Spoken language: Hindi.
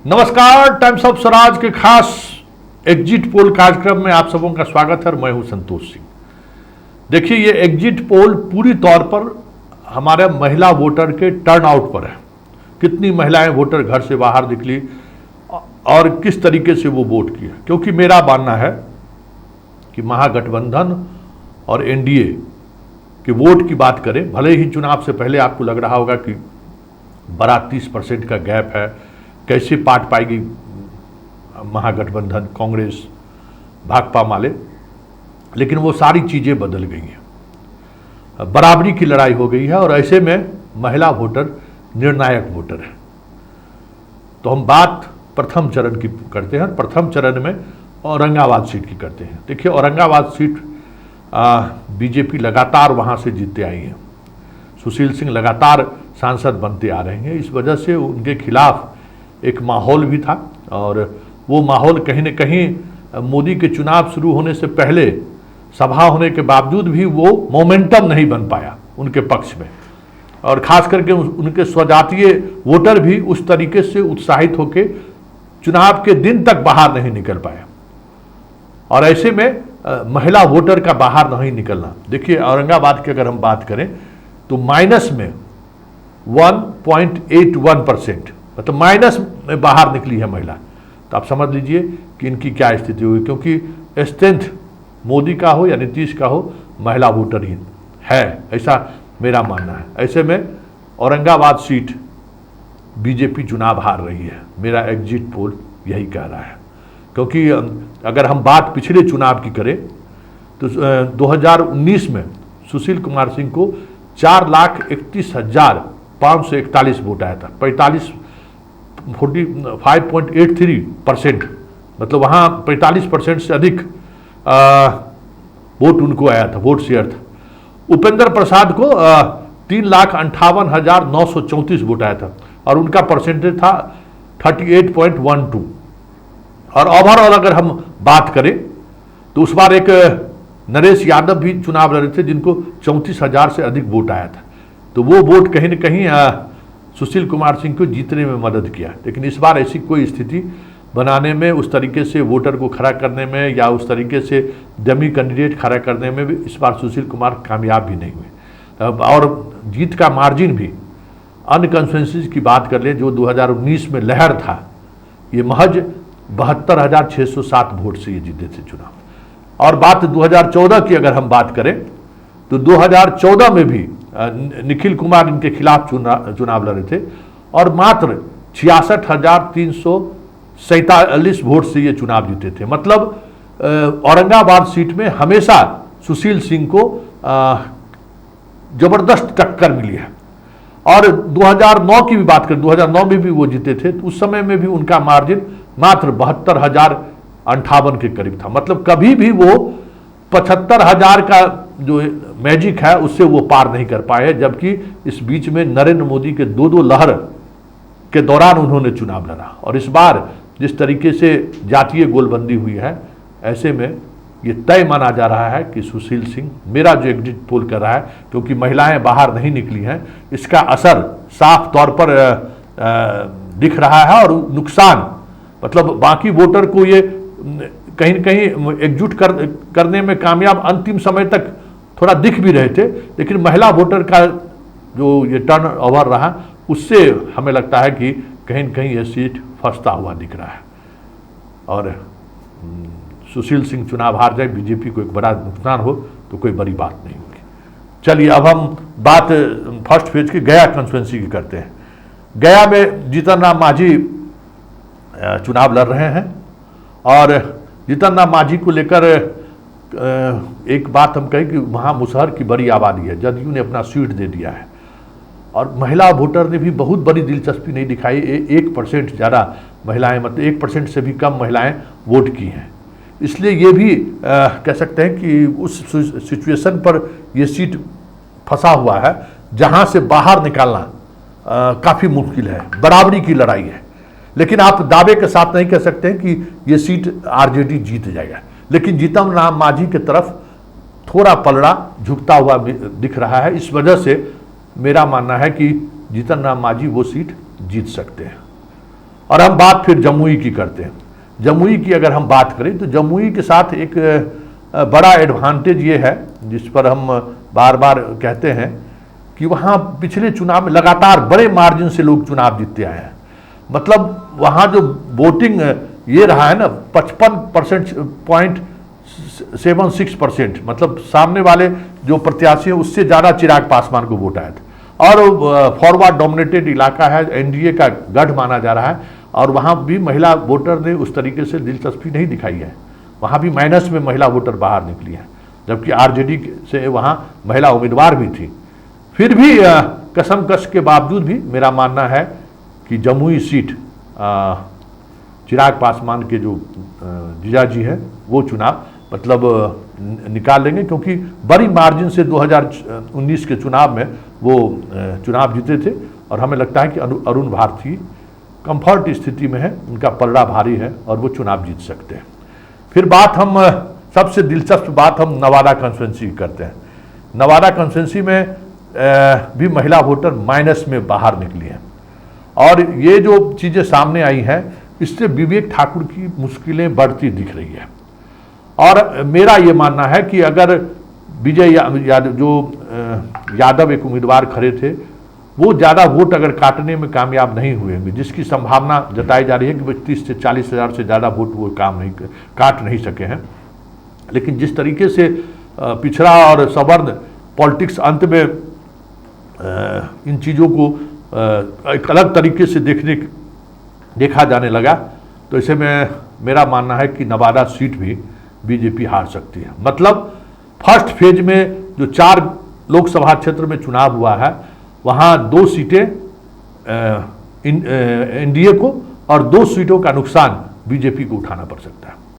नमस्कार, टाइम्स ऑफ स्वराज के खास एग्जिट पोल कार्यक्रम में आप सबों का स्वागत है और मैं हूं संतोष सिंह। देखिए, ये एग्जिट पोल पूरी तौर पर हमारे महिला वोटर के टर्नआउट पर है। कितनी महिलाएं वोटर घर से बाहर निकली और किस तरीके से वो वोट किया। क्योंकि मेरा मानना है कि महागठबंधन और एनडीए के वोट की बात करें, भले ही चुनाव से पहले आपको लग रहा होगा कि बड़ा 30% का गैप है, कैसे पाट पाएगी महागठबंधन, कांग्रेस, भाकपा माले, लेकिन वो सारी चीज़ें बदल गई हैं। बराबरी की लड़ाई हो गई है और ऐसे में महिला वोटर निर्णायक वोटर है। तो हम बात प्रथम चरण की करते हैं। प्रथम चरण में औरंगाबाद सीट की करते हैं। देखिए, औरंगाबाद सीट बीजेपी लगातार वहाँ से जीतते आई हैं। सुशील सिंह लगातार सांसद बनते आ रहे हैं। इस वजह से उनके खिलाफ एक माहौल भी था और वो माहौल कहीं न कहीं मोदी के चुनाव शुरू होने से पहले सभा होने के बावजूद भी वो मोमेंटम नहीं बन पाया उनके पक्ष में, और खास करके उनके स्वजातीय वोटर भी उस तरीके से उत्साहित होकर चुनाव के दिन तक बाहर नहीं निकल पाया। और ऐसे में महिला वोटर का बाहर नहीं निकलना, देखिए औरंगाबाद की अगर हम बात करें तो माइनस में 1.81%, मतलब माइनस में बाहर निकली है महिला। तो आप समझ लीजिए कि इनकी क्या स्थिति हुई, क्योंकि स्ट्रेंथ मोदी का हो या नीतीश का हो, महिला वोटर ही है, ऐसा मेरा मानना है। ऐसे में औरंगाबाद सीट बीजेपी चुनाव हार रही है, मेरा एग्जिट पोल यही कह रहा है। क्योंकि अगर हम बात पिछले चुनाव की करें तो 2019 में सुशील कुमार सिंह को 4,31,541 वोट आया था, 45.83%, मतलब वहाँ 45% से अधिक वोट उनको आया था, वोट शेयर था। उपेंद्र प्रसाद को 3,58,934 वोट आया था और उनका परसेंटेज था 38.12। और ओवरऑल अगर हम बात करें तो उस बार एक नरेश यादव भी चुनाव लड़े थे जिनको 34,000 से अधिक वोट आया था। तो वो वोट कहीं न कहीं सुशील कुमार सिंह को जीतने में मदद किया। लेकिन इस बार ऐसी कोई स्थिति बनाने में, उस तरीके से वोटर को खड़ा करने में या उस तरीके से डमी कैंडिडेट खड़ा करने में भी इस बार सुशील कुमार कामयाब भी नहीं हुए। और जीत का मार्जिन भी अन्य कॉन्स्टिट्यूंसीज की बात कर लें जो 2019 में लहर था, ये महज 72,607 वोट से ये जीते थे चुनाव। और बात 2014 की अगर हम बात करें तो 2014 में भी निखिल कुमार इनके खिलाफ चुनाव लड़े थे और मात्र 66,347 वोट से ये चुनाव जीते थे। मतलब औरंगाबाद सीट में हमेशा सुशील सिंह को जबरदस्त टक्कर मिली है। और 2009 की भी बात करें, 2009 में भी वो जीते थे, तो उस समय में भी उनका मार्जिन मात्र 72,058 के करीब था। मतलब कभी भी वो 75,000 का जो मैजिक है उससे वो पार नहीं कर पाए। जबकि इस बीच में नरेंद्र मोदी के दो लहर के दौरान उन्होंने चुनाव लड़ा। और इस बार जिस तरीके से जातीय गोलबंदी हुई है, ऐसे में ये तय माना जा रहा है कि सुशील सिंह, मेरा जो एग्जिट पोल कर रहा है, क्योंकि महिलाएं बाहर नहीं निकली हैं, इसका असर साफ तौर पर दिख रहा है। और नुकसान मतलब बाकी वोटर को ये कहीं न कहीं एकजुट करने में कामयाब अंतिम समय तक थोड़ा दिख भी रहे थे, लेकिन महिला वोटर का जो ये टर्न ओवर रहा उससे हमें लगता है कि कहीं न कहीं ये सीट फंसता हुआ दिख रहा है। और सुशील सिंह चुनाव हार जाए, बीजेपी को एक बड़ा नुकसान हो तो कोई बड़ी बात नहीं होगी। चलिए अब हम बात फर्स्ट फेज की गया कॉन्स्टिट्यूंसी की करते हैं। गया में जीतन राम मांझी चुनाव लड़ रहे हैं और जीतन राम मांझी को लेकर एक बात हम कहें कि वहाँ मुसहर की बड़ी आबादी है, जदयू ने अपना सीट दे दिया है और महिला वोटर ने भी बहुत बड़ी दिलचस्पी नहीं दिखाई। 1% ज़्यादा महिलाएं, मतलब 1% से भी कम महिलाएं वोट की हैं। इसलिए ये भी कह सकते हैं कि उस सिचुएशन पर ये सीट फंसा हुआ है जहाँ से बाहर निकालना काफ़ी मुश्किल है। बराबरी की लड़ाई है, लेकिन आप दावे के साथ नहीं कह सकते हैं कि ये सीट आरजेडी जीत जाएगा। लेकिन जीतन राम मांझी की तरफ थोड़ा पलड़ा झुकता हुआ दिख रहा है। इस वजह से मेरा मानना है कि जीतन राम मांझी वो सीट जीत सकते हैं। और हम बात फिर जमुई की करते हैं। जमुई की अगर हम बात करें तो जमुई के साथ एक बड़ा एडवांटेज ये है, जिस पर हम बार बार कहते हैं, कि वहाँ पिछले चुनाव में लगातार बड़े मार्जिन से लोग चुनाव जीतते आए हैं। मतलब वहाँ जो वोटिंग ये रहा है ना 55.76%, मतलब सामने वाले जो प्रत्याशी हैं उससे ज़्यादा चिराग पासवान को वोट आया था। और फॉरवर्ड डोमिनेटेड इलाका है, एनडीए का गढ़ माना जा रहा है, और वहाँ भी महिला वोटर ने उस तरीके से दिलचस्पी नहीं दिखाई है। वहाँ भी माइनस में महिला वोटर बाहर निकली है, जबकि आरजेडी से वहाँ महिला उम्मीदवार भी थी। फिर भी कसमकश के बावजूद भी मेरा मानना है कि जमुई सीट चिराग पासवान के जो जीजाजी हैं वो चुनाव मतलब निकाल लेंगे, क्योंकि बड़ी मार्जिन से 2019 के चुनाव में वो चुनाव जीते थे। और हमें लगता है कि अरुण भारती कंफर्ट स्थिति में है, उनका पलड़ा भारी है और वो चुनाव जीत सकते हैं। फिर बात हम सबसे दिलचस्प बात हम नवादा कॉन्स्टिट्यूंसी की करते हैं। नवादा कॉन्स्टिट्यूंसी में भी महिला वोटर माइनस में बाहर निकली हैं, और ये जो चीज़ें सामने आई हैं इससे विवेक ठाकुर की मुश्किलें बढ़ती दिख रही है। और मेरा ये मानना है कि अगर विजय यादव एक उम्मीदवार खड़े थे, वो ज़्यादा वोट अगर काटने में कामयाब नहीं हुए होंगे, जिसकी संभावना जताई जा रही है कि 30 से 40 हज़ार से ज़्यादा वोट वो काट नहीं सके हैं। लेकिन जिस तरीके से पिछड़ा और सवर्ण पॉलिटिक्स अंत में इन चीज़ों को एक अलग तरीके से देखा जाने लगा, तो इसे मेरा मानना है कि नवादा सीट भी बीजेपी हार सकती है। मतलब फर्स्ट फेज में जो 4 लोकसभा क्षेत्र में चुनाव हुआ है, वहाँ 2 सीटें एनडीए को और 2 सीटों का नुकसान बीजेपी को उठाना पड़ सकता है।